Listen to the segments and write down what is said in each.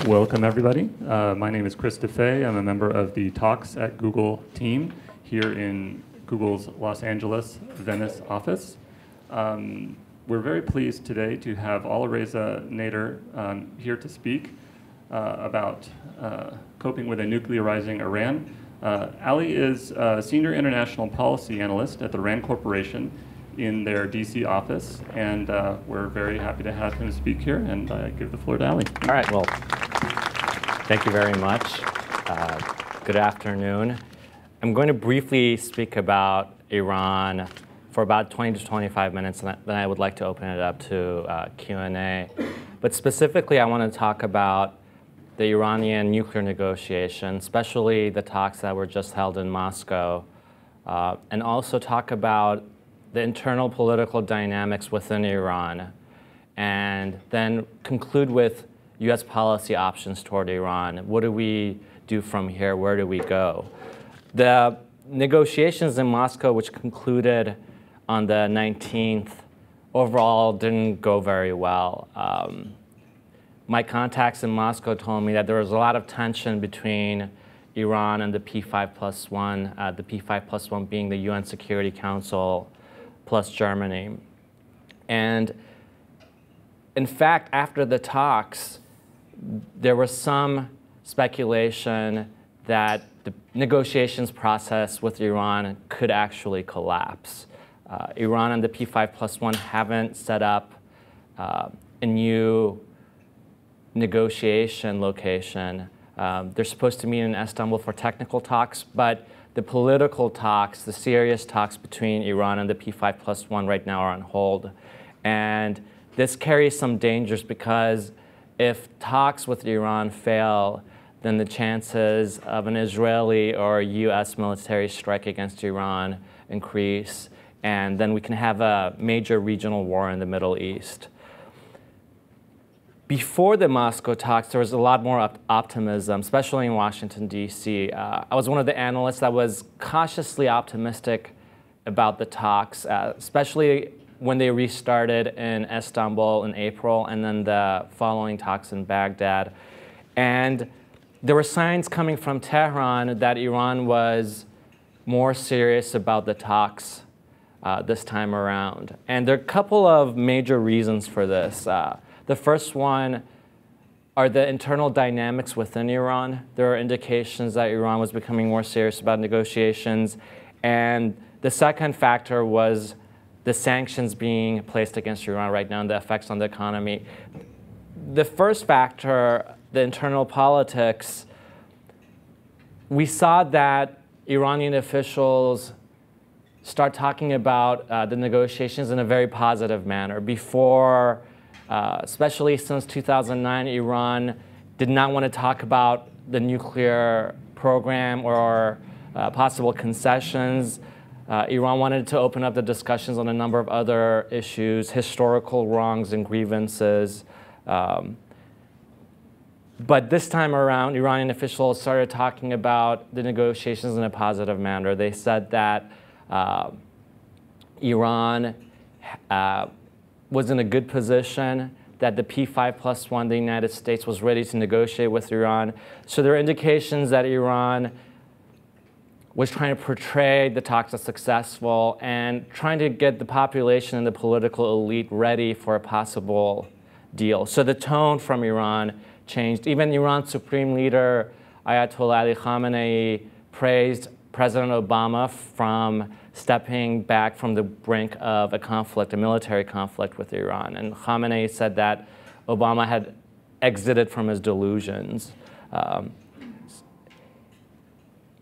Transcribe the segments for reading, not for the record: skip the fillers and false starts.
Welcome, everybody. My name is Chris DeFay. I'm a member of the Talks at Google team here in Google's Los Angeles, Venice office. We're very pleased today to have Alireza Nader here to speak about coping with a nuclearizing Iran. Ali is a senior international policy analyst at the Rand Corporation in their DC office, and we're very happy to have him speak here, and I give the floor to Ali. All right, well, thank you very much. Good afternoon. I'm going to briefly speak about Iran for about 20 to 25 minutes, and then I would like to open it up to Q&A. But specifically, I want to talk about the Iranian nuclear negotiations, especially the talks that were just held in Moscow, and also talk about the internal political dynamics within Iran, and then conclude with US policy options toward Iran. What do we do from here? Where do we go? The negotiations in Moscow, which concluded on the 19th, overall didn't go very well. My contacts in Moscow told me that there was a lot of tension between Iran and the P5+1, the P5+1 being the UN Security Council plus Germany. And in fact, after the talks, there was some speculation that the negotiations process with Iran could actually collapse. Iran and the P5+1 haven't set up a new negotiation location. They're supposed to meet in Istanbul for technical talks, but the political talks, the serious talks between Iran and the P5+1 right now are on hold. And this carries some dangers because if talks with Iran fail, then the chances of an Israeli or US military strike against Iran increase, and then we can have a major regional war in the Middle East. Before the Moscow talks, there was a lot more optimism, especially in Washington, D.C. I was one of the analysts that was cautiously optimistic about the talks, especially when they restarted in Istanbul in April and then the following talks in Baghdad. And there were signs coming from Tehran that Iran was more serious about the talks this time around. And there are a couple of major reasons for this. The first one are the internal dynamics within Iran. There are indications that Iran was becoming more serious about negotiations. And the second factor was the sanctions being placed against Iran right now and the effects on the economy. The first factor, the internal politics, we saw that Iranian officials start talking about the negotiations in a very positive manner. Before, especially since 2009, Iran did not want to talk about the nuclear program or possible concessions. Iran wanted to open up the discussions on a number of other issues, historical wrongs and grievances. But this time around, Iranian officials started talking about the negotiations in a positive manner. They said that Iran was in a good position, that the P5+1, the United States, was ready to negotiate with Iran. So there are indications that Iran was trying to portray the talks as successful and trying to get the population and the political elite ready for a possible deal. So the tone from Iran changed. Even Iran's supreme leader, Ayatollah Ali Khamenei, praised President Obama from stepping back from the brink of a conflict, a military conflict with Iran. And Khamenei said that Obama had exited from his delusions.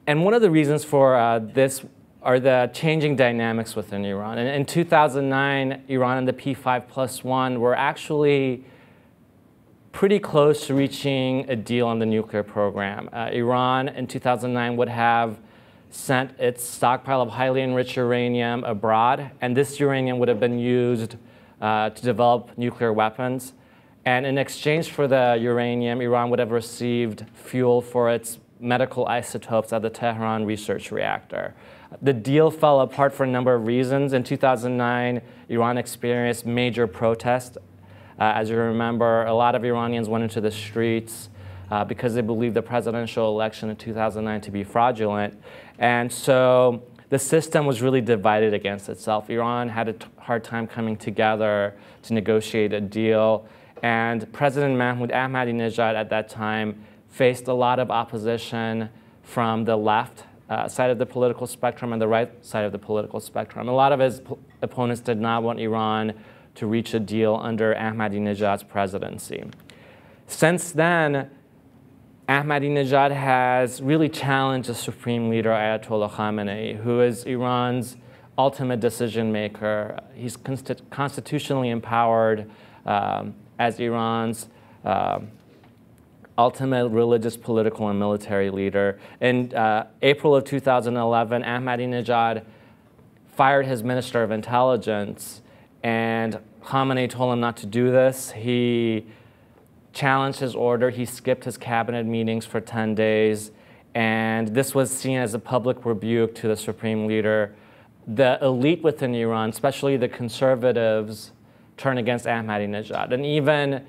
And one of the reasons for this are the changing dynamics within Iran. And in 2009, Iran and the P5+1 were actually pretty close to reaching a deal on the nuclear program. Iran in 2009 would have sent its stockpile of highly enriched uranium abroad, and this uranium would have been used to develop nuclear weapons. And in exchange for the uranium, Iran would have received fuel for its medical isotopes at the Tehran research reactor. The deal fell apart for a number of reasons. In 2009, Iran experienced major protests. As you remember, a lot of Iranians went into the streets because they believed the presidential election in 2009 to be fraudulent. And so the system was really divided against itself. Iran had a hard time coming together to negotiate a deal. And President Mahmoud Ahmadinejad at that time faced a lot of opposition from the left side of the political spectrum and the right side of the political spectrum. A lot of his opponents did not want Iran to reach a deal under Ahmadinejad's presidency. Since then, Ahmadinejad has really challenged the supreme leader, Ayatollah Khamenei, who is Iran's ultimate decision maker. He's constitutionally empowered as Iran's ultimate religious, political, and military leader. In April of 2011, Ahmadinejad fired his Minister of Intelligence, and Khamenei told him not to do this. He challenged his order. He skipped his cabinet meetings for 10 days, and this was seen as a public rebuke to the supreme leader. The elite within Iran, especially the conservatives, turned against Ahmadinejad, and even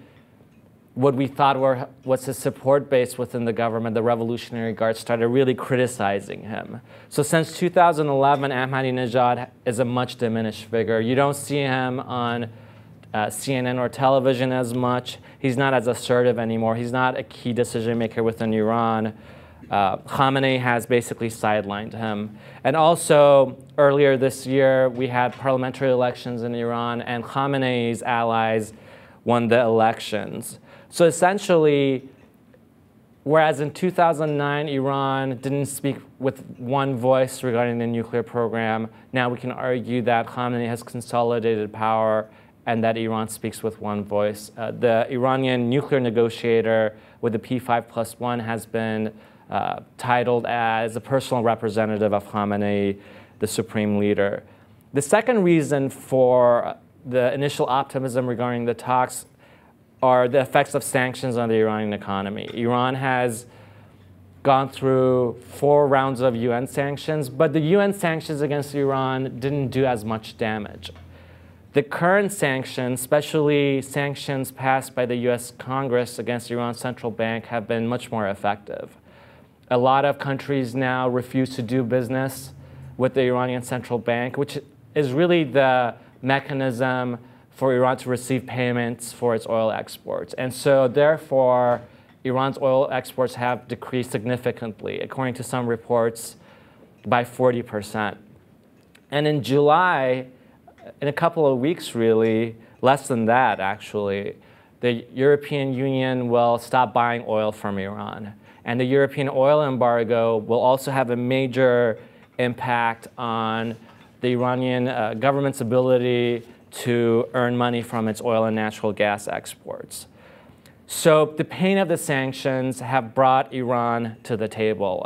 what we thought was his support base within the government, the Revolutionary Guard, started really criticizing him. So since 2011, Ahmadinejad is a much diminished figure. You don't see him on CNN or television as much. He's not as assertive anymore. He's not a key decision maker within Iran. Khamenei has basically sidelined him. And also, earlier this year, we had parliamentary elections in Iran, and Khamenei's allies won the elections. So essentially, whereas in 2009, Iran didn't speak with one voice regarding the nuclear program, now we can argue that Khamenei has consolidated power and that Iran speaks with one voice. The Iranian nuclear negotiator with the P5+1 has been titled as a personal representative of Khamenei, the supreme leader. The second reason for the initial optimism regarding the talks are the effects of sanctions on the Iranian economy. Iran has gone through 4 rounds of UN sanctions, but the UN sanctions against Iran didn't do as much damage. The current sanctions, especially sanctions passed by the US Congress against Iran's central bank, have been much more effective. A lot of countries now refuse to do business with the Iranian central bank, which is really the mechanism for Iran to receive payments for its oil exports. And so therefore, Iran's oil exports have decreased significantly, according to some reports, by 40%. And in July, in a couple of weeks really, less than that actually, the European Union will stop buying oil from Iran. And the European oil embargo will also have a major impact on the Iranian government's ability to earn money from its oil and natural gas exports. So the pain of the sanctions have brought Iran to the table.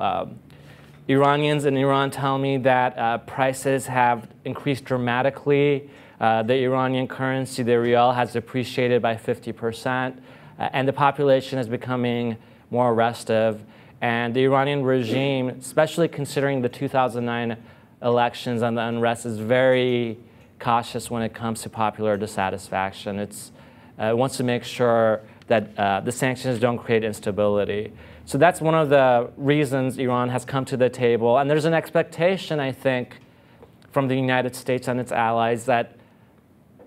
Iranians in Iran tell me that prices have increased dramatically. The Iranian currency, the rial, has depreciated by 50%, and the population is becoming more restive. And the Iranian regime, especially considering the 2009 elections and the unrest, is very cautious when it comes to popular dissatisfaction. It wants to make sure that the sanctions don't create instability. So that's one of the reasons Iran has come to the table. And there's an expectation, I think, from the United States and its allies that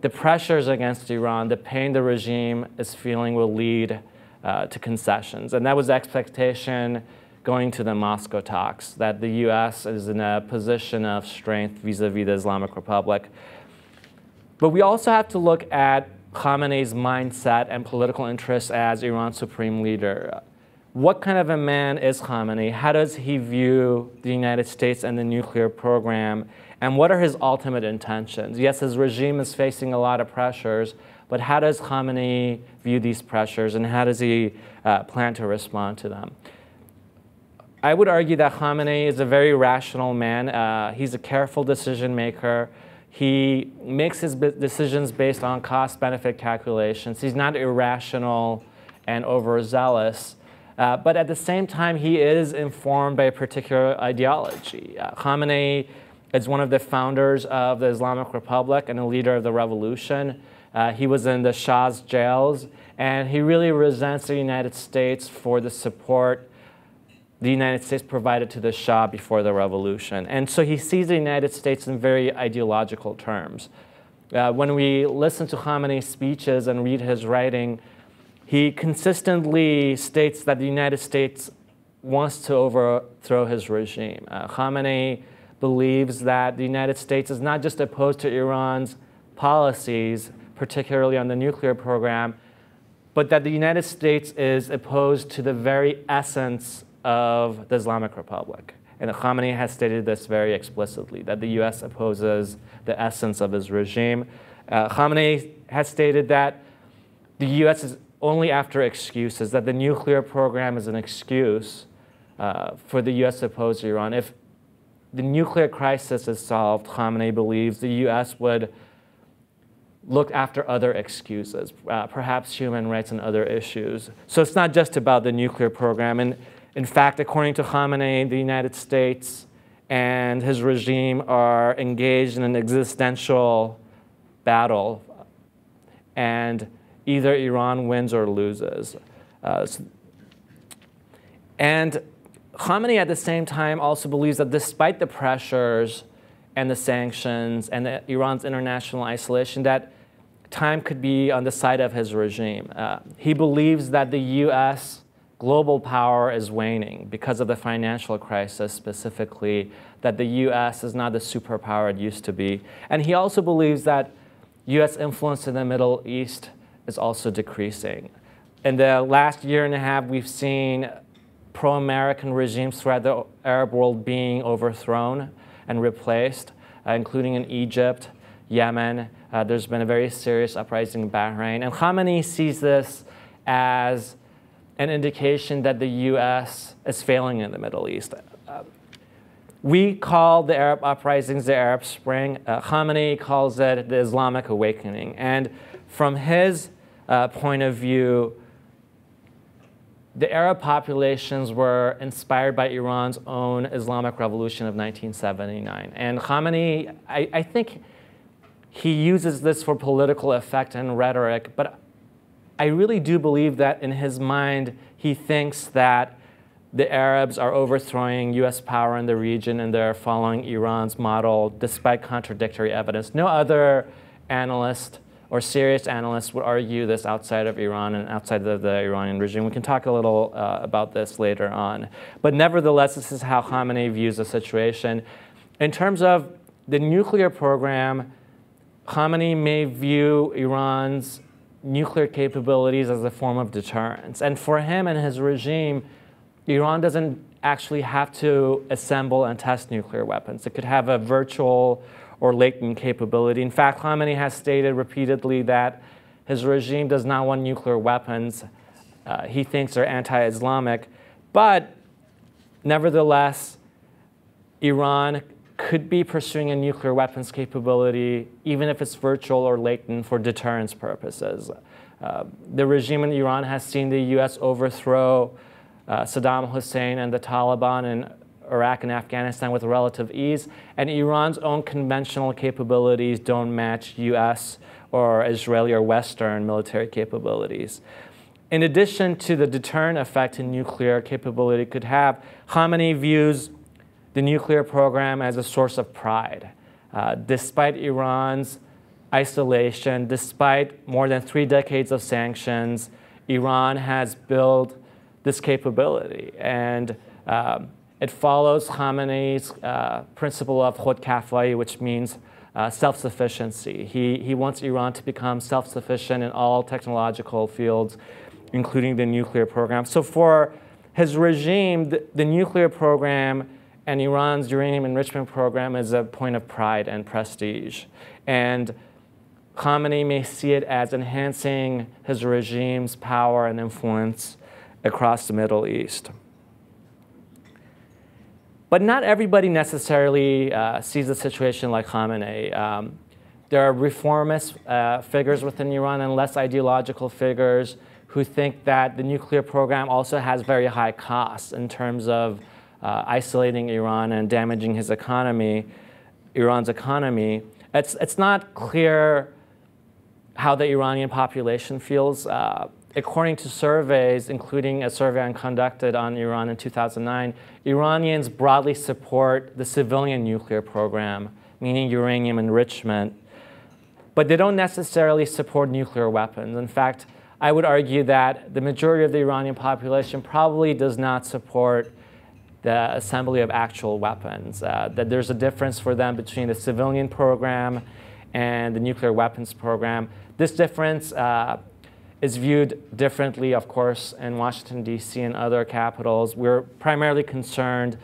the pressures against Iran, the pain the regime is feeling, will lead to concessions. And that was the expectation going to the Moscow talks, that the US is in a position of strength vis-a-vis the Islamic Republic. But we also have to look at Khamenei's mindset and political interests as Iran's supreme leader. What kind of a man is Khamenei? How does he view the United States and the nuclear program? And what are his ultimate intentions? Yes, his regime is facing a lot of pressures, but how does Khamenei view these pressures, and how does he plan to respond to them? I would argue that Khamenei is a very rational man. He's a careful decision maker. He makes his decisions based on cost-benefit calculations. He's not irrational and overzealous. But at the same time, he is informed by a particular ideology. Khamenei is one of the founders of the Islamic Republic and a leader of the revolution. He was in the Shah's jails, and he really resents the United States for the support the United States provided to the Shah before the revolution. And so he sees the United States in very ideological terms. When we listen to Khamenei's speeches and read his writing, he consistently states that the United States wants to overthrow his regime. Khamenei believes that the United States is not just opposed to Iran's policies, particularly on the nuclear program, but that the United States is opposed to the very essence of the Islamic Republic. And Khamenei has stated this very explicitly, that the US opposes the essence of his regime. Khamenei has stated that the US is only after excuses, that the nuclear program is an excuse for the US to oppose Iran. If the nuclear crisis is solved, Khamenei believes the US would look after other excuses, perhaps human rights and other issues. So it's not just about the nuclear program. And in fact, according to Khamenei, the United States and his regime are engaged in an existential battle, and either Iran wins or loses. And Khamenei at the same time also believes that despite the pressures and the sanctions and Iran's international isolation, that time could be on the side of his regime. He believes that the US global power is waning because of the financial crisis specifically, that the US is not the superpower it used to be. And he also believes that US influence in the Middle East is also decreasing. In the last year and a half, we've seen pro-American regimes throughout the Arab world being overthrown and replaced, including in Egypt, Yemen. There's been a very serious uprising in Bahrain. And Khamenei sees this as an indication that the US is failing in the Middle East. We call the Arab uprisings the Arab Spring. Khamenei calls it the Islamic awakening. And from his point of view, the Arab populations were inspired by Iran's own Islamic Revolution of 1979. And Khamenei, I think he uses this for political effect and rhetoric, but I really do believe that in his mind, he thinks that the Arabs are overthrowing US power in the region and they're following Iran's model despite contradictory evidence. No other analyst or serious analysts would argue this outside of Iran and outside of the Iranian regime. We can talk a little about this later on. But nevertheless, this is how Khamenei views the situation. In terms of the nuclear program, Khamenei may view Iran's nuclear capabilities as a form of deterrence. And for him and his regime, Iran doesn't actually have to assemble and test nuclear weapons. It could have a virtual or latent capability. In fact, Khamenei has stated repeatedly that his regime does not want nuclear weapons. He thinks they're anti-Islamic. But nevertheless, Iran could be pursuing a nuclear weapons capability, even if it's virtual or latent, for deterrence purposes. The regime in Iran has seen the US overthrow Saddam Hussein and the Taliban in Iraq and Afghanistan with relative ease, and Iran's own conventional capabilities don't match US or Israeli or Western military capabilities. In addition to the deterrent effect a nuclear capability could have, Khamenei views the nuclear program as a source of pride. Despite Iran's isolation, despite more than 3 decades of sanctions, Iran has built this capability. And it follows Khamenei's principle of khod kafai, which means self-sufficiency. He wants Iran to become self-sufficient in all technological fields, including the nuclear program. So for his regime, the nuclear program and Iran's uranium enrichment program is a point of pride and prestige. And Khamenei may see it as enhancing his regime's power and influence across the Middle East. But not everybody necessarily sees the situation like Khamenei. There are reformist figures within Iran and less ideological figures who think that the nuclear program also has very high costs in terms of isolating Iran and damaging his economy, Iran's economy. It's not clear how the Iranian population feels. According to surveys, including a survey I conducted on Iran in 2009, Iranians broadly support the civilian nuclear program, meaning uranium enrichment, but they don't necessarily support nuclear weapons. In fact, I would argue that the majority of the Iranian population probably does not support the assembly of actual weapons, that there's a difference for them between the civilian program and the nuclear weapons program. This difference is viewed differently, of course, in Washington, D.C. and other capitals. We're primarily concerned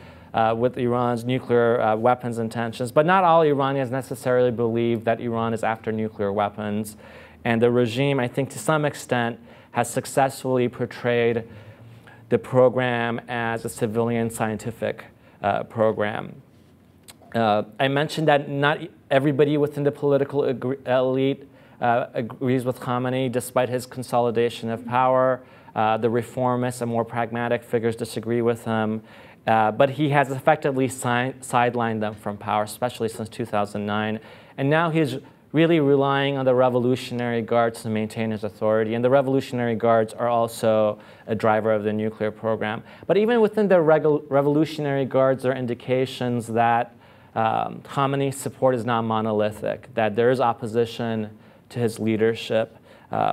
with Iran's nuclear weapons intentions, but not all Iranians necessarily believe that Iran is after nuclear weapons. And the regime, I think to some extent, has successfully portrayed the program as a civilian scientific program. I mentioned that not everybody within the political elite agrees with Khamenei, despite his consolidation of power. The reformists and more pragmatic figures disagree with him. But he has effectively sidelined them from power, especially since 2009. And now he's really relying on the Revolutionary Guards to maintain his authority. And the Revolutionary Guards are also a driver of the nuclear program. But even within the Revolutionary Guards, there are indications that Khamenei's support is not monolithic, that there is opposition to his leadership.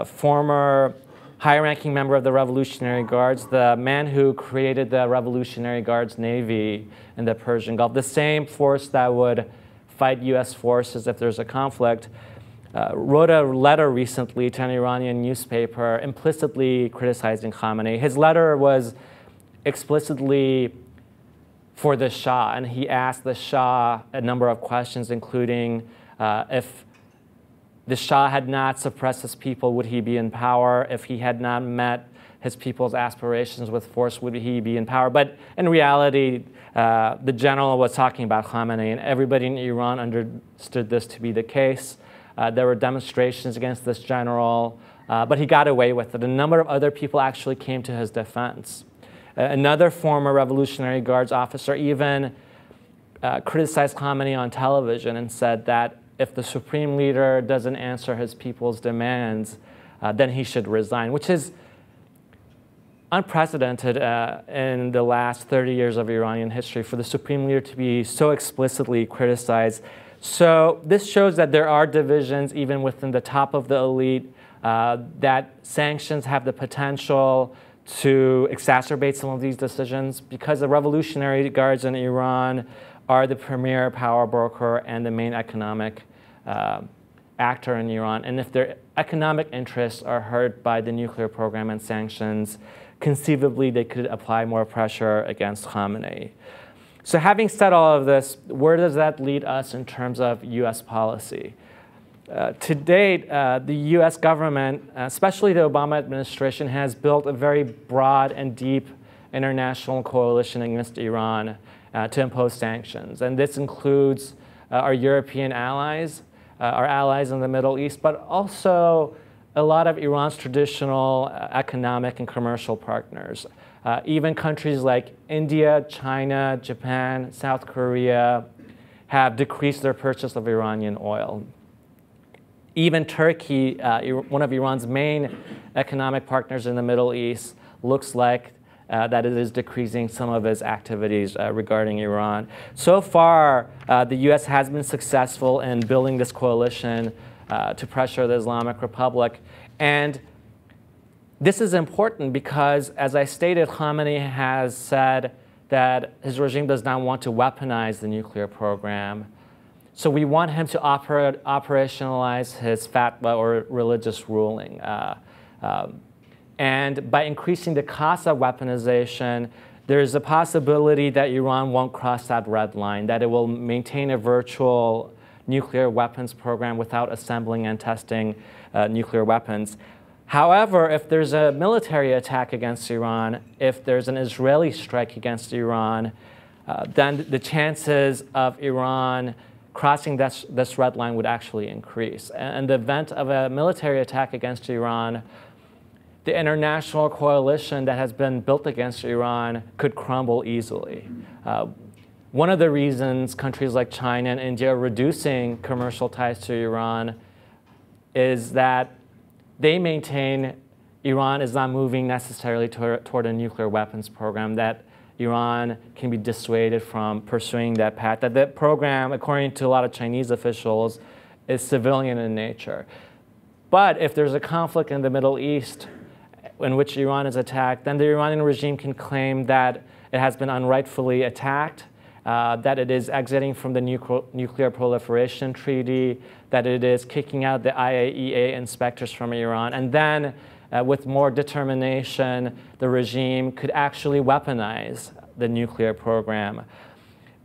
Former high-ranking member of the Revolutionary Guards, the man who created the Revolutionary Guards Navy in the Persian Gulf, the same force that would fight US forces if there's a conflict, wrote a letter recently to an Iranian newspaper implicitly criticizing Khamenei. His letter was explicitly for the Shah, and he asked the Shah a number of questions, including if the Shah had not suppressed his people, would he be in power? If he had not met his people's aspirations with force, would he be in power? But in reality, the general was talking about Khamenei, and everybody in Iran understood this to be the case. There were demonstrations against this general, but he got away with it. A number of other people actually came to his defense. Another former Revolutionary Guards officer even criticized Khamenei on television and said that if the supreme leader doesn't answer his people's demands, then he should resign, which is unprecedented in the last 30 years of Iranian history for the supreme leader to be so explicitly criticized. So this shows that there are divisions even within the top of the elite, that sanctions have the potential to exacerbate some of these decisions because the Revolutionary Guards in Iran are the premier power broker and the main economic actor in Iran. And if their economic interests are hurt by the nuclear program and sanctions, conceivably they could apply more pressure against Khamenei. So having said all of this, where does that lead us in terms of US policy? To date, the US government, especially the Obama administration, has built a very broad and deep international coalition against Iran to impose sanctions. And this includes our European allies, our allies in the Middle East, but also a lot of Iran's traditional economic and commercial partners. Even countries like India, China, Japan, South Korea have decreased their purchase of Iranian oil. Even Turkey, one of Iran's main economic partners in the Middle East, looks like that it is decreasing some of its activities regarding Iran. So far, the US has been successful in building this coalition to pressure the Islamic Republic. And this is important because, as I stated, Khamenei has said that his regime does not want to weaponize the nuclear program. So we want him to operationalize his fatwa or religious ruling. And by increasing the cost of weaponization, there's a possibility that Iran won't cross that red line, that it will maintain a virtual nuclear weapons program without assembling and testing nuclear weapons. However, if there's a military attack against Iran, if there's an Israeli strike against Iran, then the chances of Iran crossing this red line would actually increase. In the event of a military attack against Iran, the international coalition that has been built against Iran could crumble easily. One of the reasons countries like China and India are reducing commercial ties to Iran is that they maintain Iran is not moving necessarily toward a nuclear weapons program, that Iran can be dissuaded from pursuing that path, that the program, according to a lot of Chinese officials, is civilian in nature. But if there's a conflict in the Middle East in which Iran is attacked, then the Iranian regime can claim that it has been unrightfully attacked, that it is exiting from the Nuclear Proliferation Treaty, that it is kicking out the IAEA inspectors from Iran, and then with more determination, the regime could actually weaponize the nuclear program.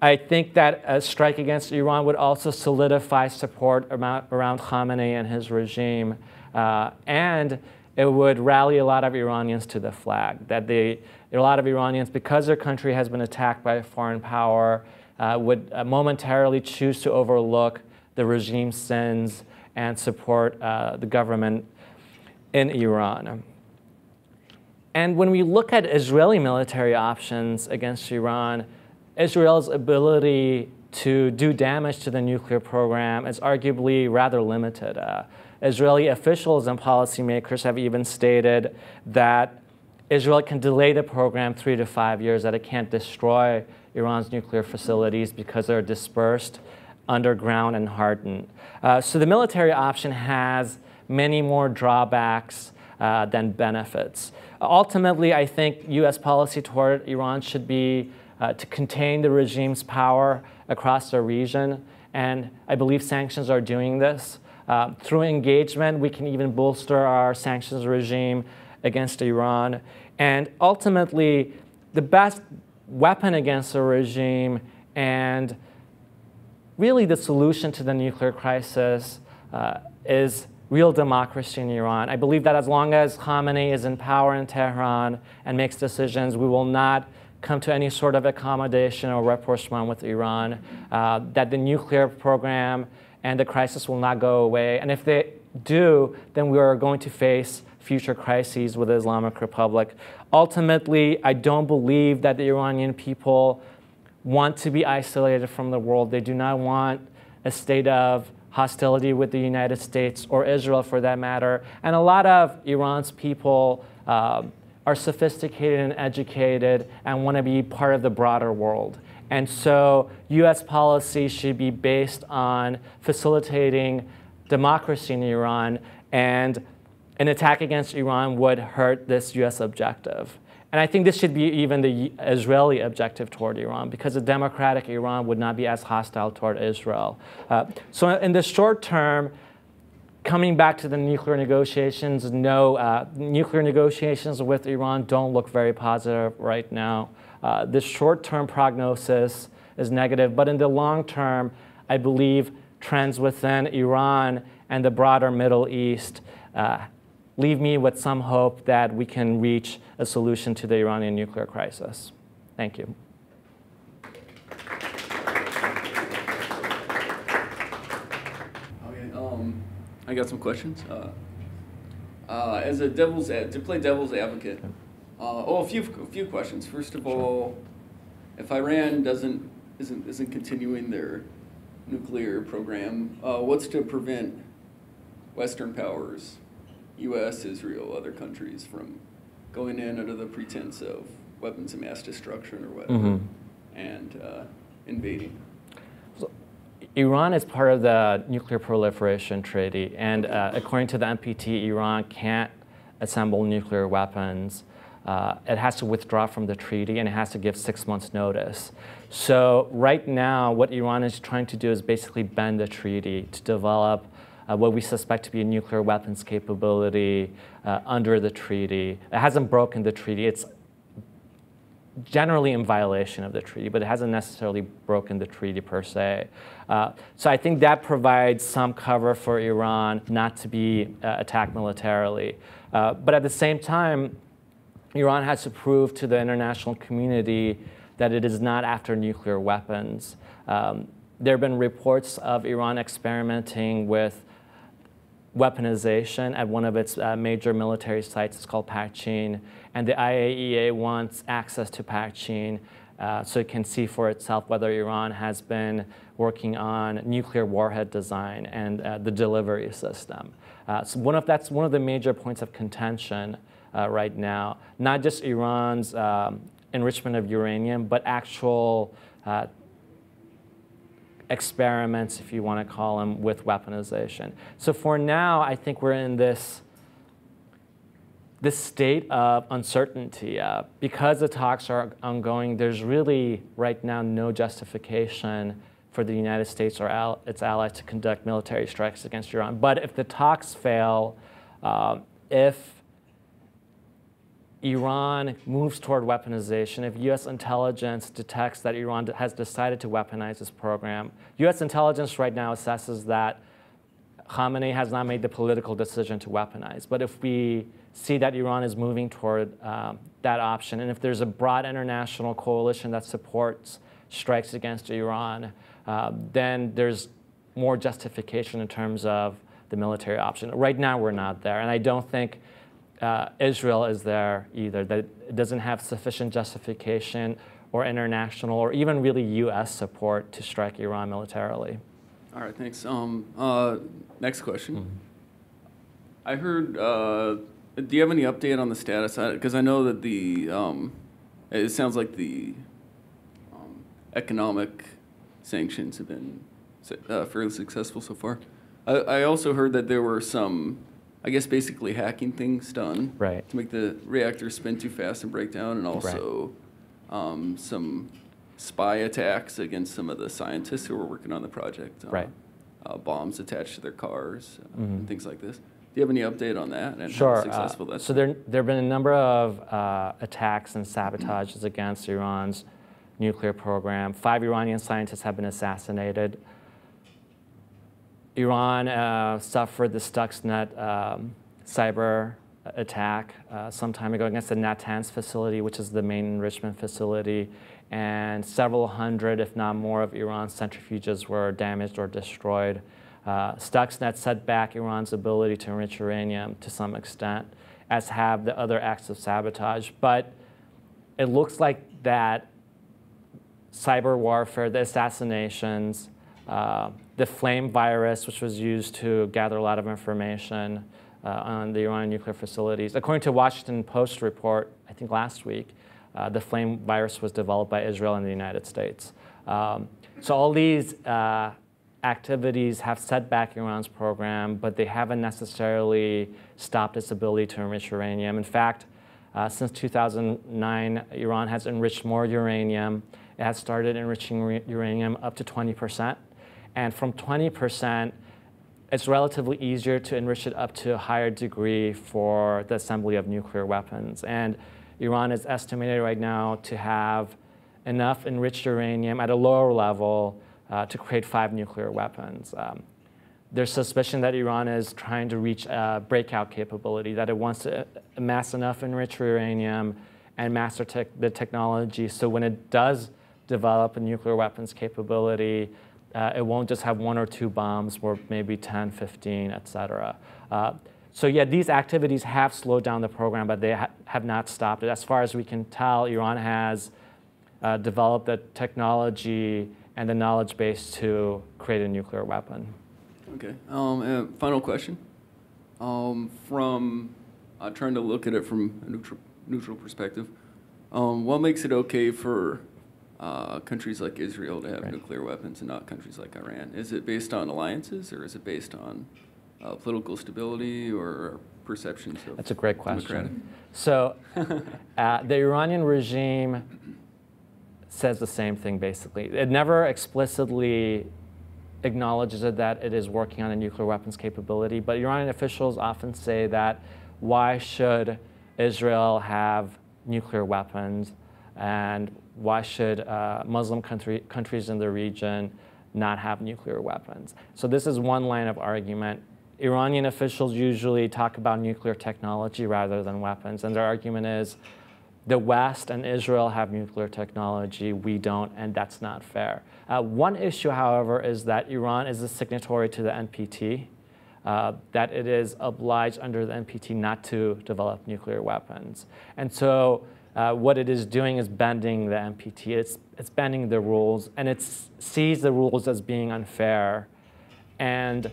I think that a strike against Iran would also solidify support around Khamenei and his regime, and it would rally a lot of Iranians to the flag. That a lot of Iranians, because their country has been attacked by a foreign power, would momentarily choose to overlook the regime's sins and support the government in Iran. And when we look at Israeli military options against Iran, Israel's ability to do damage to the nuclear program is arguably rather limited. Israeli officials and policymakers have even stated that Israel can delay the program 3 to 5 years, that it can't destroy Iran's nuclear facilities because they're dispersed underground and hardened. So the military option has many more drawbacks than benefits. Ultimately, I think US policy toward Iran should be to contain the regime's power across the region, and I believe sanctions are doing this. Through engagement, we can even bolster our sanctions regime against Iran. And ultimately, the best weapon against the regime and really the solution to the nuclear crisis is real democracy in Iran. I believe that as long as Khamenei is in power in Tehran and makes decisions, we will not come to any sort of accommodation or rapprochement with Iran, that the nuclear program and the crisis will not go away. And if they do, then we are going to face future crises with the Islamic Republic. Ultimately, I don't believe that the Iranian people want to be isolated from the world. They do not want a state of hostility with the United States or Israel for that matter. And a lot of Iran's people are sophisticated and educated and want to be part of the broader world. And so US policy should be based on facilitating democracy in Iran, and an attack against Iran would hurt this US objective. And I think this should be even the Israeli objective toward Iran, because a democratic Iran would not be as hostile toward Israel. So in the short term, coming back to the nuclear negotiations, no, nuclear negotiations with Iran don't look very positive right now. The short-term prognosis is negative, but in the long term, I believe trends within Iran and the broader Middle East leave me with some hope that we can reach a solution to the Iranian nuclear crisis. Thank you. Okay, I got some questions. To play devil's advocate, a few questions. First of all, if Iran isn't continuing their nuclear program, what's to prevent Western powers, U.S., Israel, other countries, from going in under the pretense of weapons of mass destruction or whatever, and invading? Iran is part of the Nuclear Proliferation Treaty, and according to the NPT, Iran can't assemble nuclear weapons. It has to withdraw from the treaty, and it has to give 6 months' notice. So right now, what Iran is trying to do is basically bend the treaty to develop what we suspect to be a nuclear weapons capability under the treaty. It hasn't broken the treaty. It's generally in violation of the treaty, but it hasn't necessarily broken the treaty per se. So I think that provides some cover for Iran not to be attacked militarily. But at the same time, Iran has to prove to the international community that it is not after nuclear weapons. There have been reports of Iran experimenting with weaponization at one of its major military sites. It's called Pakchin, and the IAEA wants access to Pakchin so it can see for itself whether Iran has been working on nuclear warhead design and the delivery system. So that's one of the major points of contention right now, not just Iran's enrichment of uranium, but actual experiments, if you want to call them, with weaponization. So for now, I think we're in this state of uncertainty. Because the talks are ongoing, there's really right now no justification for the United States or its allies to conduct military strikes against Iran. But if the talks fail, if Iran moves toward weaponization, if U.S. intelligence detects that Iran has decided to weaponize this program, U.S. intelligence right now assesses that Khamenei has not made the political decision to weaponize. But if we see that Iran is moving toward that option, and if there's a broad international coalition that supports strikes against Iran, then there's more justification in terms of the military option. Right now, we're not there, and I don't think Israel is there either. That it doesn't have sufficient justification or international or even really U.S. support to strike Iran militarily. All right, thanks. Next question. I heard, do you have any update on the status? Because I know that it sounds like the economic sanctions have been fairly successful so far. I also heard that there were some, I guess, basically hacking things done to make the reactors spin too fast and break down, and also some spy attacks against some of the scientists who were working on the project. Bombs attached to their cars and things like this. Do you have any update on that and how successful that's been? So there have been a number of attacks and sabotages against Iran's nuclear program. 5 Iranian scientists have been assassinated. Iran suffered the Stuxnet cyber attack some time ago against the Natanz facility, which is the main enrichment facility, and several hundred, if not more, of Iran's centrifuges were damaged or destroyed. Stuxnet set back Iran's ability to enrich uranium to some extent, as have the other acts of sabotage. But it looks like that cyber warfare, the assassinations, the flame virus, which was used to gather a lot of information on the Iranian nuclear facilities. According to a Washington Post report, I think last week, the flame virus was developed by Israel and the United States. So all these activities have set back Iran's program, but they haven't necessarily stopped its ability to enrich uranium. In fact, since 2009, Iran has enriched more uranium. It has started enriching uranium up to 20%. And from 20%, it's relatively easier to enrich it up to a higher degree for the assembly of nuclear weapons. And Iran is estimated right now to have enough enriched uranium at a lower level to create 5 nuclear weapons. There's suspicion that Iran is trying to reach a breakout capability, that it wants to amass enough enriched uranium and master the technology so when it does develop a nuclear weapons capability, it won't just have 1 or 2 bombs, or maybe 10, 15, et cetera. So yeah, these activities have slowed down the program, but they have not stopped it. As far as we can tell, Iran has developed the technology and the knowledge base to create a nuclear weapon. Okay. Final question. From trying to look at it from a neutral perspective, what makes it okay for countries like Israel to have nuclear weapons and not countries like Iran? Is it based on alliances, or is it based on political stability or perceptions of That's a great question. Democratic? So the Iranian regime says the same thing, basically. It never explicitly acknowledges that it is working on a nuclear weapons capability, but Iranian officials often say that why should Israel have nuclear weapons, and why should Muslim countries in the region not have nuclear weapons? So this is one line of argument. Iranian officials usually talk about nuclear technology rather than weapons, and their argument is the West and Israel have nuclear technology, we don't, and that's not fair. One issue, however, is that Iran is a signatory to the NPT, that it is obliged under the NPT not to develop nuclear weapons. And so what it is doing is bending the NPT. It's bending the rules, and it sees the rules as being unfair. And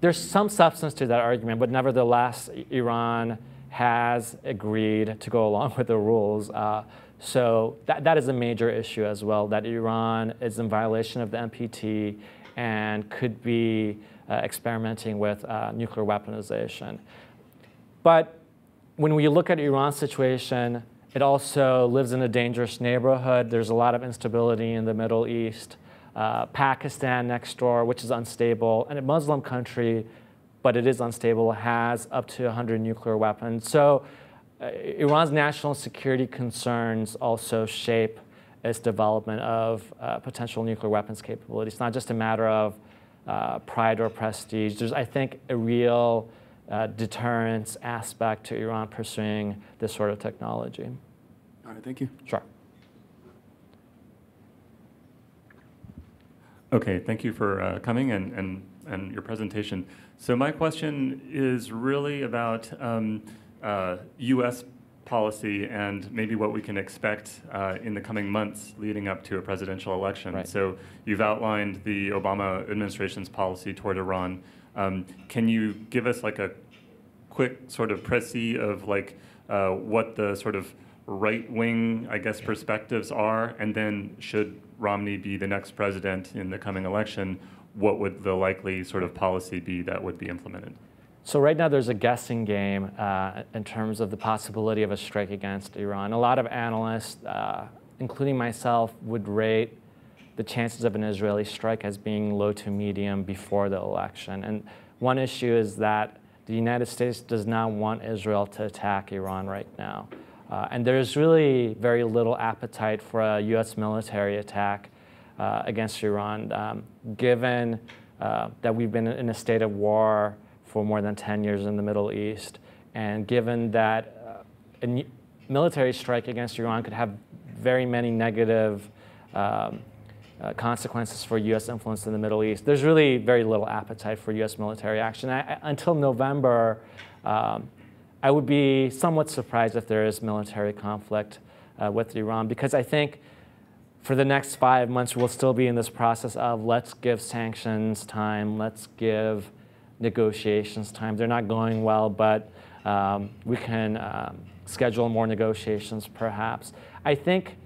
there's some substance to that argument, but nevertheless, Iran has agreed to go along with the rules. So that is a major issue as well, that Iran is in violation of the NPT and could be experimenting with nuclear weaponization. But when we look at Iran's situation, it also lives in a dangerous neighborhood. There's a lot of instability in the Middle East. Pakistan next door, which is unstable, and a Muslim country, but it is unstable, has up to 100 nuclear weapons. So Iran's national security concerns also shape its development of potential nuclear weapons capability. It's not just a matter of pride or prestige. There's, I think, a real deterrence aspect to Iran pursuing this sort of technology. All right, thank you. Sure. Okay, thank you for coming and your presentation. So my question is really about U.S. policy and maybe what we can expect in the coming months leading up to a presidential election. Right. So you've outlined the Obama administration's policy toward Iran. Can you give us like a quick sort of précis of like what the sort of right-wing, I guess, perspectives are, and then should Romney be the next president in the coming election, what would the likely sort of policy be that would be implemented? So right now there's a guessing game in terms of the possibility of a strike against Iran. A lot of analysts, including myself, would rate the chances of an Israeli strike as being low to medium before the election. And one issue is that the United States does not want Israel to attack Iran right now. And there's really very little appetite for a U.S. military attack against Iran, given that we've been in a state of war for more than 10 years in the Middle East, and given that a military strike against Iran could have very many negative consequences for U.S. influence in the Middle East, there's really very little appetite for U.S. military action. Until November, I would be somewhat surprised if there is military conflict with Iran, because I think for the next 5 months we'll still be in this process of let's give sanctions time, let's give negotiations time. They're not going well, but we can schedule more negotiations perhaps. I think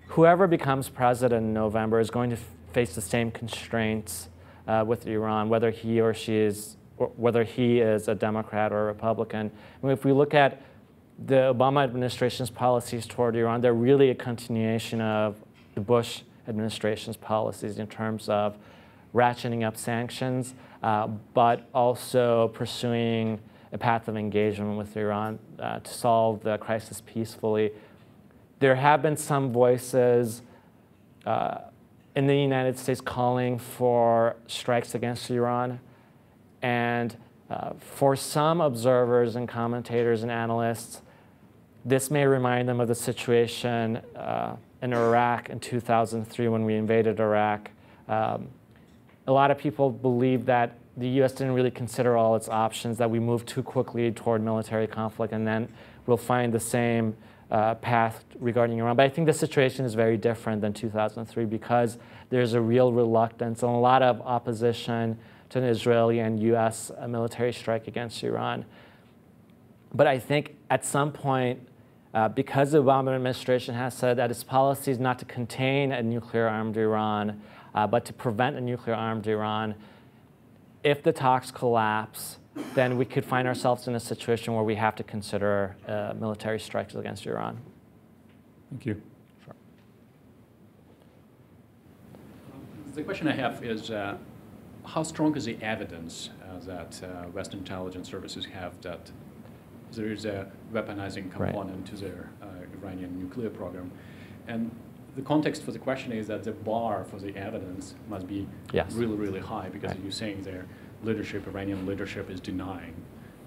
whoever becomes president in November is going to face the same constraints with Iran, whether he or she is, or whether he is a Democrat or a Republican. I mean, if we look at the Obama administration's policies toward Iran, they're really a continuation of the Bush administration's policies in terms of ratcheting up sanctions, but also pursuing a path of engagement with Iran to solve the crisis peacefully. There have been some voices in the United States calling for strikes against Iran. And for some observers and commentators and analysts, this may remind them of the situation in Iraq in 2003 when we invaded Iraq. A lot of people believe that the U.S. didn't really consider all its options, that we moved too quickly toward military conflict, and then we'll find the same path regarding Iran. But I think the situation is very different than 2003 because there's a real reluctance and a lot of opposition to an Israeli and U.S. military strike against Iran. But I think at some point, because the Obama administration has said that its policy is not to contain a nuclear-armed Iran, but to prevent a nuclear-armed Iran, if the talks collapse, then we could find ourselves in a situation where we have to consider military strikes against Iran. Thank you. Sure. The question I have is, how strong is the evidence that Western intelligence services have that there is a weaponizing component to their Iranian nuclear program? And the context for the question is that the bar for the evidence must be really, really high, because you're saying their leadership, Iranian leadership, is denying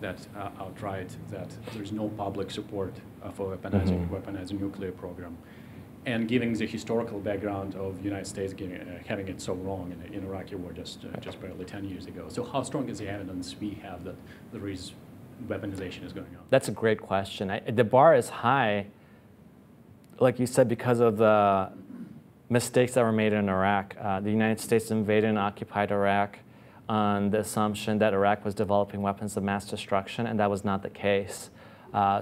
that outright, that there's no public support for weaponizing nuclear program. And giving the historical background of the United States having it so wrong in the Iraqi war just barely 10 years ago. So how strong is the evidence we have that there is weaponization is going on? That's a great question. The bar is high, like you said, because of the mistakes that were made in Iraq. The United States invaded and occupied Iraq on the assumption that Iraq was developing weapons of mass destruction, and that was not the case.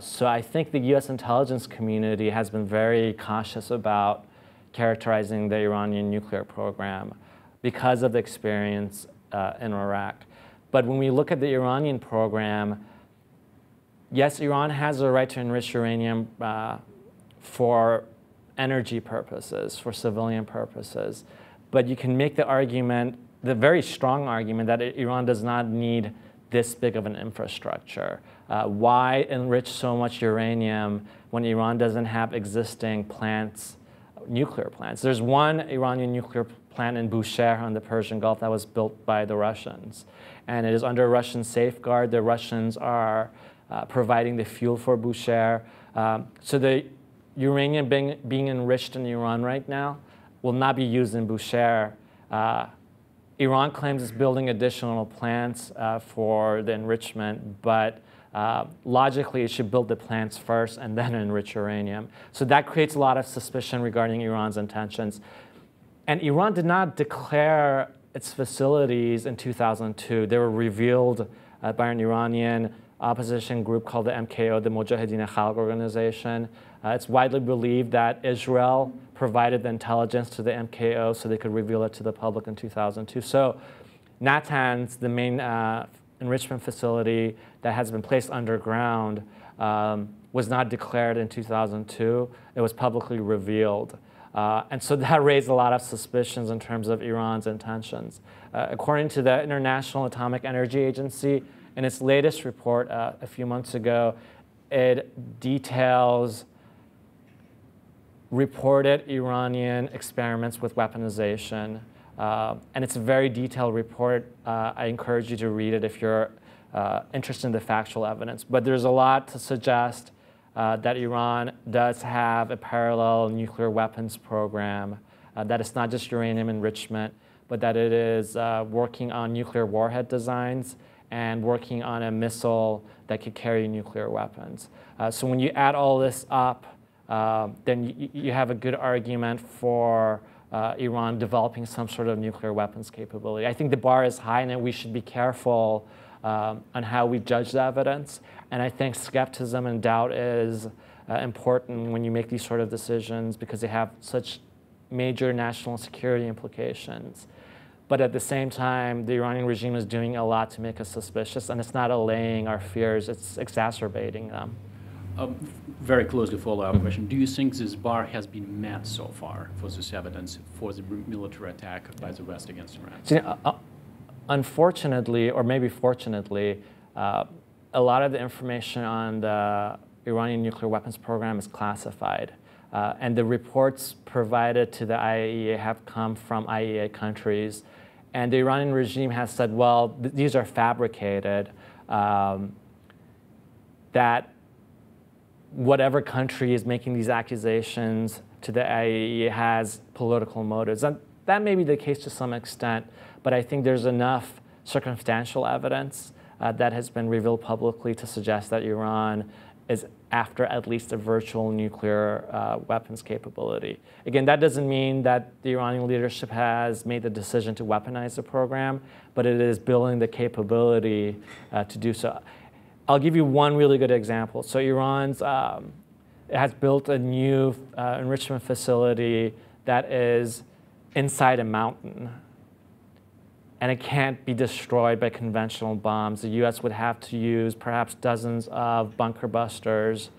So I think the US intelligence community has been very cautious about characterizing the Iranian nuclear program because of the experience in Iraq. But when we look at the Iranian program, yes, Iran has a right to enrich uranium for energy purposes, for civilian purposes. But you can make the argument, the very strong argument, that Iran does not need this big of an infrastructure. Why enrich so much uranium when Iran doesn't have existing plants, nuclear plants? There's one Iranian nuclear plant in Bushehr on the Persian Gulf that was built by the Russians. And it is under Russian safeguard. The Russians are providing the fuel for Bushehr. So the uranium being enriched in Iran right now will not be used in Bushehr. Iran claims it's building additional plants for the enrichment, but logically it should build the plants first and then enrich uranium. So that creates a lot of suspicion regarding Iran's intentions. And Iran did not declare its facilities in 2002. They were revealed by an Iranian opposition group called the MKO, the Mujahideen Khalq Organization. It's widely believed that Israel provided the intelligence to the MKO so they could reveal it to the public in 2002. So Natanz, the main enrichment facility that has been placed underground, was not declared in 2002. It was publicly revealed. And so that raised a lot of suspicions in terms of Iran's intentions. According to the International Atomic Energy Agency, in its latest report a few months ago, it details reported Iranian experiments with weaponization. And it's a very detailed report. I encourage you to read it if you're interested in the factual evidence. But there's a lot to suggest that Iran does have a parallel nuclear weapons program, that it's not just uranium enrichment, but that it is working on nuclear warhead designs and working on a missile that could carry nuclear weapons. So when you add all this up, then you have a good argument for Iran developing some sort of nuclear weapons capability. I think the bar is high, and we should be careful on how we judge the evidence. And I think skepticism and doubt is important when you make these sort of decisions because they have such major national security implications. But at the same time, the Iranian regime is doing a lot to make us suspicious, and it's not allaying our fears, it's exacerbating them. Very closely follow-up question. Do you think this bar has been met so far for this evidence for the military attack by the West against Iran? See, unfortunately, or maybe fortunately, a lot of the information on the Iranian nuclear weapons program is classified. And the reports provided to the IAEA have come from IAEA countries. And the Iranian regime has said, well, these are fabricated, that whatever country is making these accusations to the IAEA has political motives. And that may be the case to some extent, but I think there's enough circumstantial evidence that has been revealed publicly to suggest that Iran is after at least a virtual nuclear weapons capability. Again, that doesn't mean that the Iranian leadership has made the decision to weaponize the program, but it is building the capability to do so. I'll give you one really good example. So Iran has built a new enrichment facility that is inside a mountain, and it can't be destroyed by conventional bombs. The US would have to use perhaps dozens of bunker busters.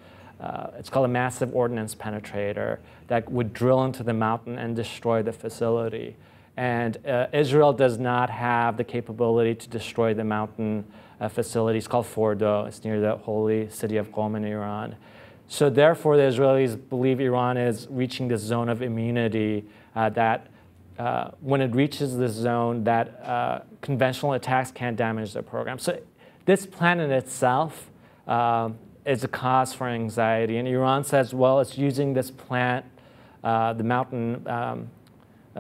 It's called a massive ordnance penetrator that would drill into the mountain and destroy the facility. And Israel does not have the capability to destroy the mountain facility. It's called Fordo. It's near the holy city of Qom in Iran. So therefore, the Israelis believe Iran is reaching this zone of immunity that when it reaches this zone, that conventional attacks can't damage their program. So this plan in itself is a cause for anxiety. And Iran says, well, it's using this plant the mountain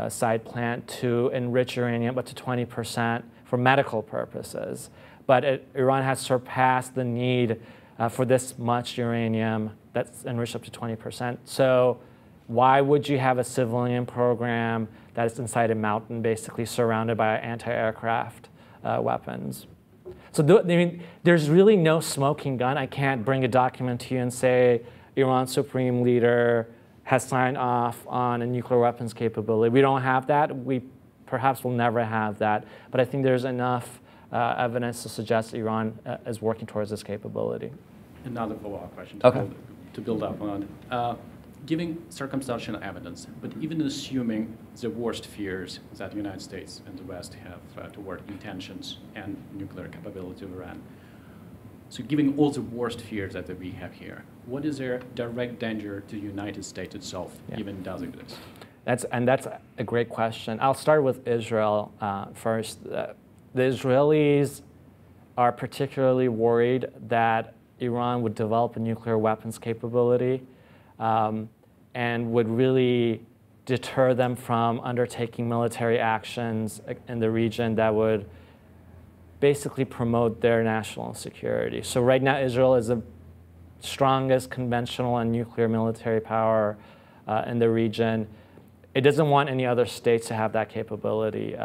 side plant to enrich uranium up to 20% for medical purposes. But Iran has surpassed the need for this much uranium that's enriched up to 20%. So why would you have a civilian program that is inside a mountain, basically surrounded by anti-aircraft weapons? So I mean, there's really no smoking gun. I can't bring a document to you and say Iran's supreme leader has signed off on a nuclear weapons capability. We don't have that. We perhaps will never have that. But I think there's enough evidence to suggest Iran is working towards this capability. Another follow-up question Okay. to build up on. Giving circumstantial evidence, but even assuming the worst fears that the United States and the West have toward intentions and nuclear capability of Iran, so giving all the worst fears that we have here, what is their direct danger to the United States itself, even does exist? That's a great question. I'll start with Israel first. The Israelis are particularly worried that Iran would develop a nuclear weapons capability and would really deter them from undertaking military actions in the region that would basically promote their national security. So right now, Israel is the strongest conventional and nuclear military power in the region. It doesn't want any other states to have that capability.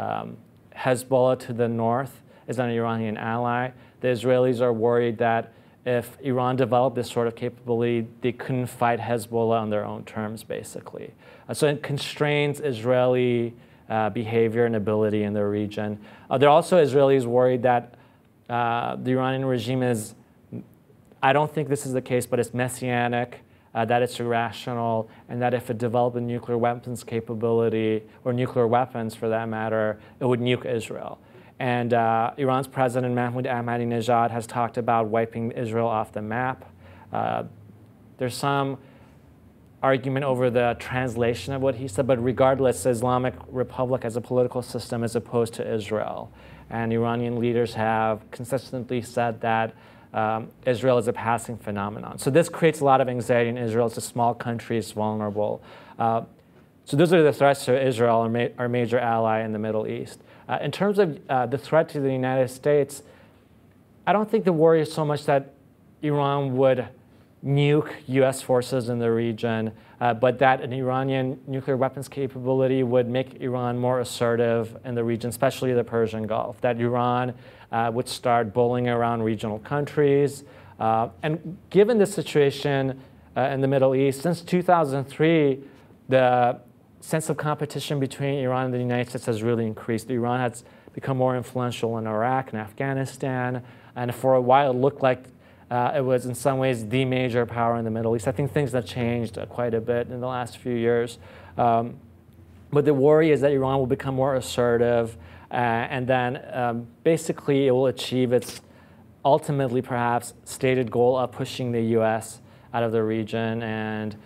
Hezbollah to the north is an Iranian ally. The Israelis are worried that if Iran developed this sort of capability, they couldn't fight Hezbollah on their own terms, basically. So it constrains Israeli behavior and ability in the region. There are also Israelis worried that the Iranian regime is, I don't think this is the case, but it's messianic, that it's irrational, and that if it developed a nuclear weapons capability, or nuclear weapons for that matter, it would nuke Israel. And Iran's President Mahmoud Ahmadinejad has talked about wiping Israel off the map. There's some argument over the translation of what he said, but regardless, the Islamic Republic as a political system is opposed to Israel. And Iranian leaders have consistently said that Israel is a passing phenomenon. So this creates a lot of anxiety in Israel. It's a small country, it's vulnerable. So those are the threats to Israel, our major ally in the Middle East. In terms of the threat to the United States, I don't think the worry is so much that Iran would nuke US forces in the region, but that an Iranian nuclear weapons capability would make Iran more assertive in the region, especially the Persian Gulf, that Iran would start bullying around regional countries. And given the situation in the Middle East, since 2003, the sense of competition between Iran and the United States has really increased. Iran has become more influential in Iraq and Afghanistan, and for a while it looked like it was in some ways the major power in the Middle East. I think things have changed quite a bit in the last few years. But the worry is that Iran will become more assertive, and then basically it will achieve its ultimately perhaps stated goal of pushing the US out of the region, and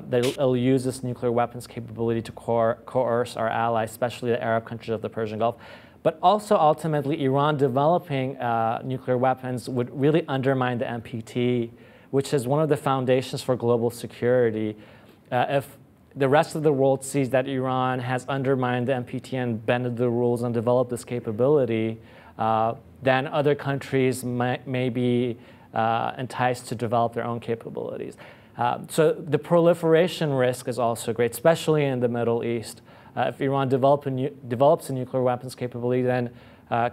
they'll use this nuclear weapons capability to coerce our allies, especially the Arab countries of the Persian Gulf. But also, ultimately, Iran developing nuclear weapons would really undermine the NPT, which is one of the foundations for global security. If the rest of the world sees that Iran has undermined the NPT and bended the rules and developed this capability, then other countries may be enticed to develop their own capabilities. So the proliferation risk is also great, especially in the Middle East. If Iran develops a nuclear weapons capability, then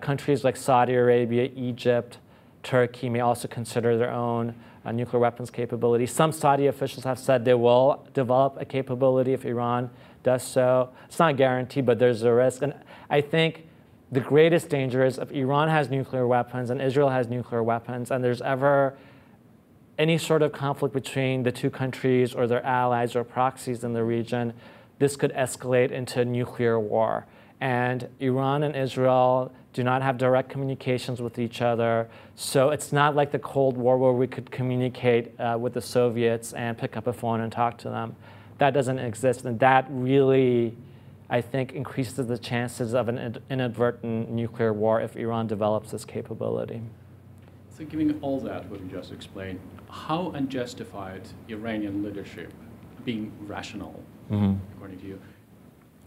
countries like Saudi Arabia, Egypt, Turkey may also consider their own nuclear weapons capability. Some Saudi officials have said they will develop a capability if Iran does so. It's not guaranteed, but there's a risk. And I think the greatest danger is if Iran has nuclear weapons and Israel has nuclear weapons, and there's ever any sort of conflict between the two countries or their allies or proxies in the region, this could escalate into nuclear war. And Iran and Israel do not have direct communications with each other. So it's not like the Cold War where we could communicate with the Soviets and pick up a phone and talk to them. That doesn't exist. And that really, I think, increases the chances of an inadvertent nuclear war if Iran develops this capability. So given all that, what you just explained, how unjustified Iranian leadership, being rational, according to you.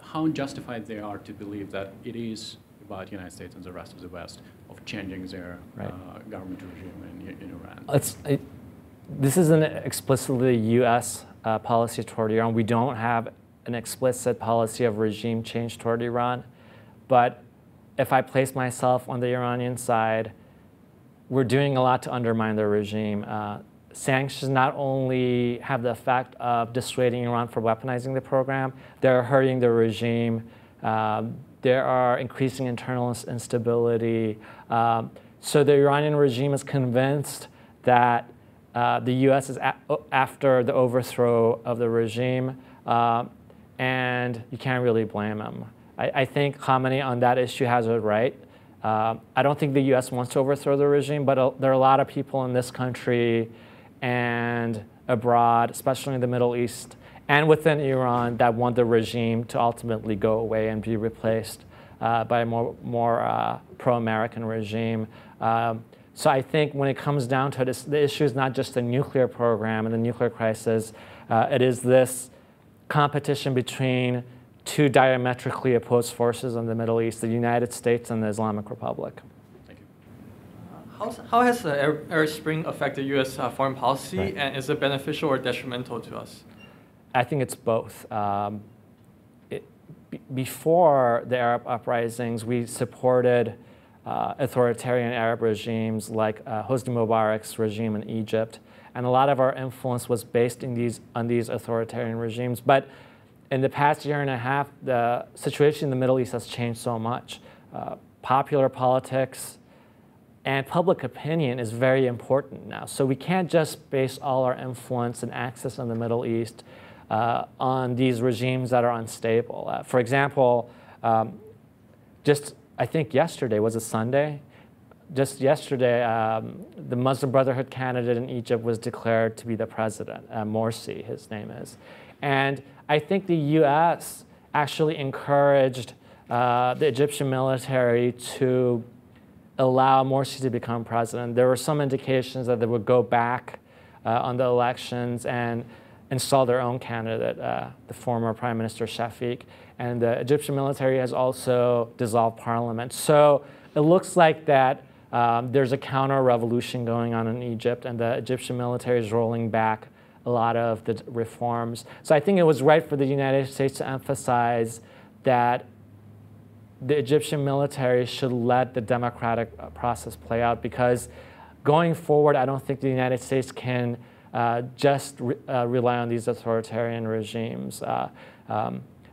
How justified they are to believe that it is about the United States and the rest of the West of changing their government regime in Iran? This isn't explicitly U.S. Policy toward Iran. We don't have an explicit policy of regime change toward Iran. But if I place myself on the Iranian side, we're doing a lot to undermine the regime. Sanctions not only have the effect of dissuading Iran from weaponizing the program, they're hurting the regime. There are increasing internal instability. So the Iranian regime is convinced that the U.S. is after the overthrow of the regime, and you can't really blame them. I think Khamenei on that issue has it right. I don't think the U.S. wants to overthrow the regime, but there are a lot of people in this country and abroad, especially in the Middle East and within Iran, that want the regime to ultimately go away and be replaced by a more pro-American regime. So I think when it comes down to it, the issue is not just the nuclear program and the nuclear crisis. It is this competition between two diametrically opposed forces in the Middle East, the United States and the Islamic Republic. Thank you. How has the Arab Spring affected U.S. Foreign policy, and is it beneficial or detrimental to us? I think it's both. Before the Arab uprisings, we supported authoritarian Arab regimes like Hosni Mubarak's regime in Egypt, and a lot of our influence was based on these authoritarian regimes. But in the past year and a half, the situation in the Middle East has changed so much. Popular politics and public opinion is very important now. So we can't just base all our influence and access in the Middle East on these regimes that are unstable. For example, I think yesterday, was it Sunday? Just yesterday, the Muslim Brotherhood candidate in Egypt was declared to be the president, Morsi, his name is. And I think the U.S. actually encouraged the Egyptian military to allow Morsi to become president. There were some indications that they would go back on the elections and install their own candidate, the former Prime Minister Shafiq. And the Egyptian military has also dissolved parliament. So it looks like that there's a counter-revolution going on in Egypt, and the Egyptian military is rolling back a lot of the reforms. So I think it was right for the United States to emphasize that the Egyptian military should let the democratic process play out, because going forward, I don't think the United States can just rely on these authoritarian regimes.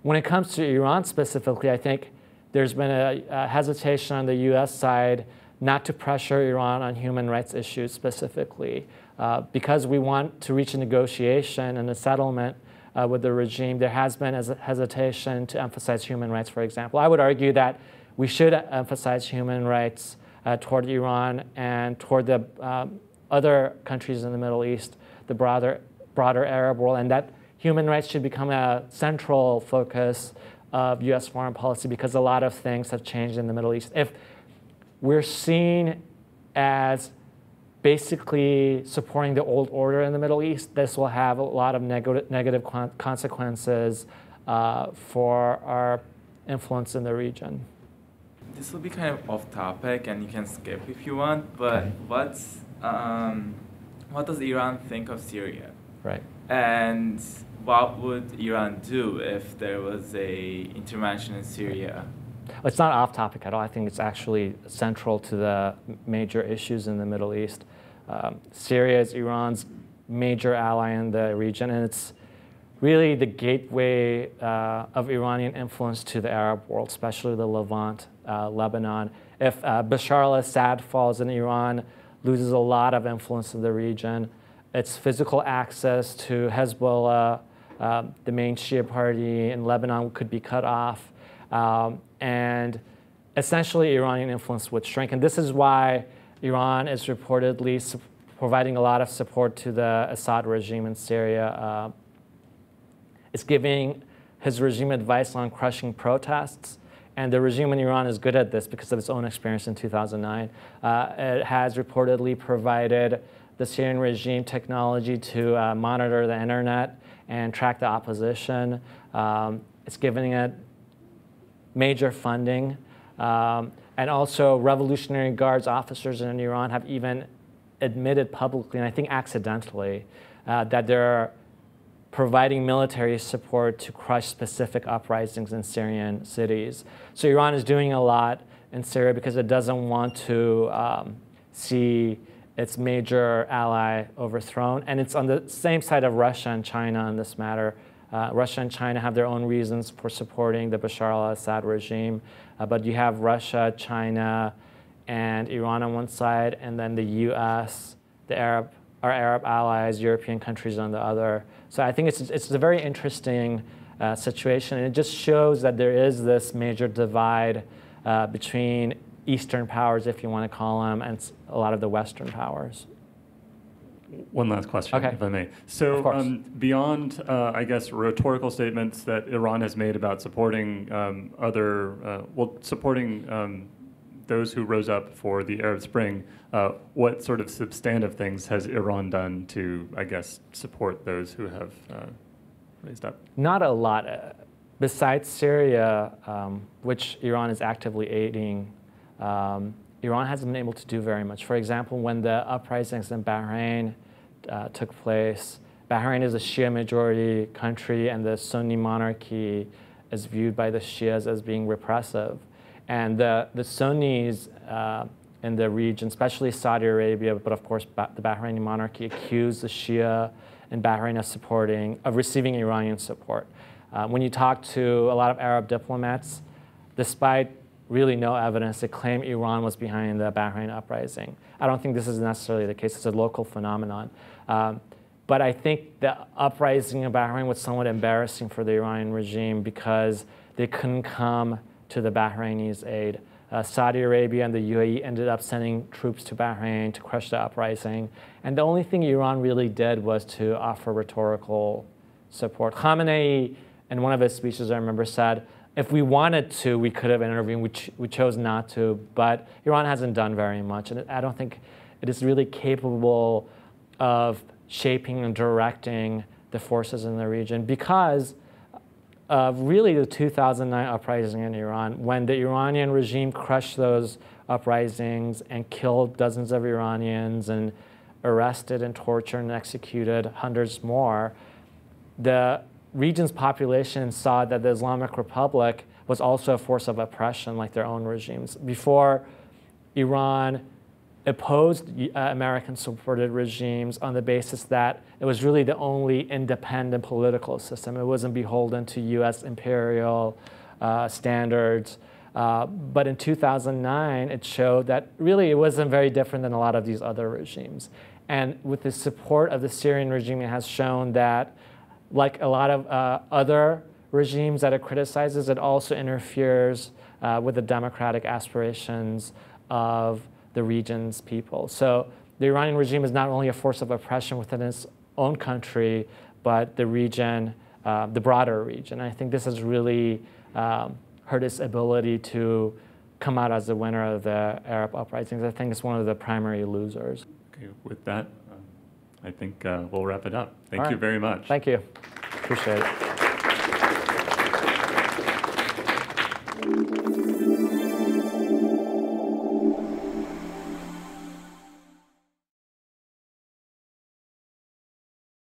When it comes to Iran specifically, I think there's been a hesitation on the U.S. side not to pressure Iran on human rights issues specifically. Because we want to reach a negotiation and a settlement with the regime, there has been a hesitation to emphasize human rights, for example. I would argue that we should emphasize human rights toward Iran and toward the other countries in the Middle East, the broader Arab world, and that human rights should become a central focus of U.S. foreign policy, because a lot of things have changed in the Middle East. If we're seen as basically supporting the old order in the Middle East, this will have a lot of negative consequences for our influence in the region. This will be kind of off topic, and you can skip if you want, but what does Iran think of Syria? Right. And what would Iran do if there was a intervention in Syria? It's not off topic at all. I think it's actually central to the major issues in the Middle East. Syria is Iran's major ally in the region, and it's really the gateway of Iranian influence to the Arab world, especially the Levant, Lebanon. If Bashar al-Assad falls and Iran loses a lot of influence in the region, its physical access to Hezbollah, the main Shia party in Lebanon, could be cut off. And essentially, Iranian influence would shrink. And this is why Iran is reportedly providing a lot of support to the Assad regime in Syria. It's giving his regime advice on crushing protests. And the regime in Iran is good at this because of its own experience in 2009. It has reportedly provided the Syrian regime technology to monitor the internet and track the opposition. It's giving it major funding. And also, Revolutionary Guards officers in Iran have even admitted publicly, and I think accidentally, that they're providing military support to crush specific uprisings in Syrian cities. So Iran is doing a lot in Syria because it doesn't want to see its major ally overthrown. And it's on the same side of Russia and China on this matter. Russia and China have their own reasons for supporting the Bashar al-Assad regime. But you have Russia, China, and Iran on one side, and then the US, our Arab allies, European countries on the other. So I think it's a very interesting situation. And it just shows that there is this major divide between Eastern powers, if you want to call them, and a lot of the Western powers. One last question, if I may. So beyond, I guess, rhetorical statements that Iran has made about supporting supporting those who rose up for the Arab Spring, what sort of substantive things has Iran done to, I guess, support those who have raised up? Not a lot. Besides Syria, which Iran is actively aiding, Iran hasn't been able to do very much. For example, when the uprisings in Bahrain took place, Bahrain is a Shia majority country, and the Sunni monarchy is viewed by the Shias as being repressive. And the Sunnis in the region, especially Saudi Arabia, but of course the Bahraini monarchy, accused the Shia in Bahrain of receiving Iranian support. When you talk to a lot of Arab diplomats, despite really no evidence, they claim Iran was behind the Bahrain uprising. I don't think this is necessarily the case. It's a local phenomenon. But I think the uprising in Bahrain was somewhat embarrassing for the Iranian regime because they couldn't come to the Bahrainis' aid. Saudi Arabia and the UAE ended up sending troops to Bahrain to crush the uprising. And the only thing Iran really did was to offer rhetorical support. Khamenei, in one of his speeches, I remember, said, if we wanted to, we could have intervened. We chose not to. But Iran hasn't done very much. And I don't think it is really capable of shaping and directing the forces in the region because of really the 2009 uprising in Iran, when the Iranian regime crushed those uprisings and killed dozens of Iranians and arrested and tortured and executed hundreds more. The region's population saw that the Islamic Republic was also a force of oppression like their own regimes. Before, Iran opposed American-supported regimes on the basis that it was really the only independent political system. It wasn't beholden to US imperial standards. But in 2009, it showed that really it wasn't very different than a lot of these other regimes. And with the support of the Syrian regime, it has shown that, like a lot of other regimes that it criticizes, it also interferes with the democratic aspirations of the region's people. So the Iranian regime is not only a force of oppression within its own country, but the region, the broader region. I think this has really hurt its ability to come out as the winner of the Arab uprisings. I think it's one of the primary losers. Okay, with that, I think we'll wrap it up. Thank you very much. Thank you. Appreciate it.